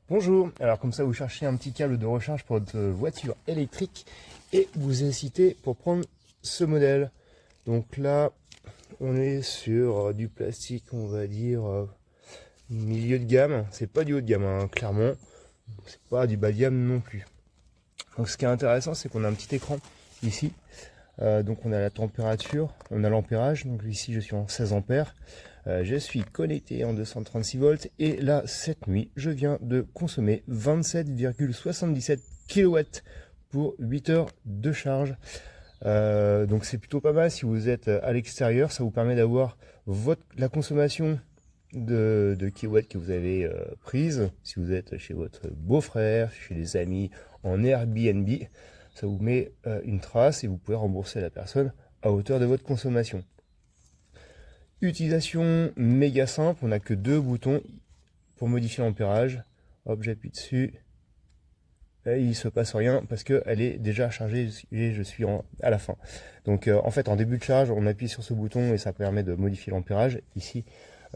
Bonjour, alors comme ça vous cherchez un petit câble de recharge pour votre voiture électrique et vous hésitez pour prendre ce modèle. Donc là on est sur du plastique, on va dire milieu de gamme, c'est pas du haut de gamme hein, clairement, c'est pas du bas de gamme non plus. Donc ce qui est intéressant c'est qu'on a un petit écran ici, donc on a la température, on a l'ampérage, donc ici je suis en 16 ampères. Je suis connecté en 236 volts et là, cette nuit, je viens de consommer 27,77 kW pour 8 heures de charge. Donc c'est plutôt pas mal si vous êtes à l'extérieur, ça vous permet d'avoir la consommation de kilowatts que vous avez prise. Si vous êtes chez votre beau-frère, chez des amis, en Airbnb, ça vous met une trace et vous pouvez rembourser la personne à hauteur de votre consommation. Utilisation méga simple, on n'a que deux boutons pour modifier l'ampérage. Hop, j'appuie dessus. Et il ne se passe rien parce qu'elle est déjà chargée et je suis à la fin. Donc en fait en début de charge, on appuie sur ce bouton et ça permet de modifier l'ampérage ici.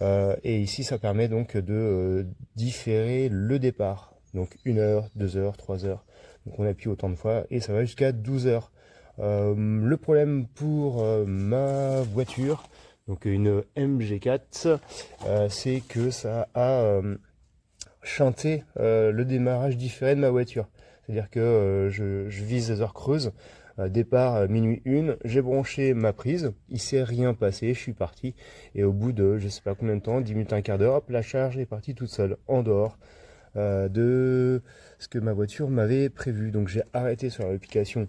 Et ici ça permet donc de différer le départ. Donc 1 heure, 2 heures, 3 heures. Donc on appuie autant de fois et ça va jusqu'à 12 heures. Le problème pour ma voiture, donc une MG4, c'est que ça a chanté le démarrage différé de ma voiture. C'est-à-dire que je vise les heures creuses, départ minuit 1, j'ai branché ma prise, il s'est rien passé, je suis parti, et au bout de je sais pas combien de temps, 10 minutes, un quart d'heure, hop, la charge est partie toute seule, en dehors de ce que ma voiture m'avait prévu. Donc j'ai arrêté sur l'application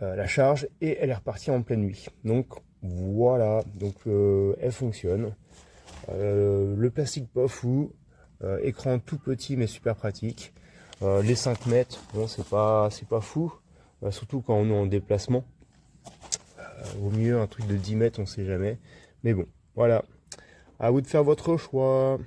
la charge et elle est repartie en pleine nuit. Donc voilà, donc elle fonctionne. Le plastique pas fou, écran tout petit mais super pratique. Les 5 mètres, bon c'est pas fou, surtout quand on est en déplacement. Au mieux un truc de 10 mètres, on sait jamais. Mais bon, voilà. À vous de faire votre choix.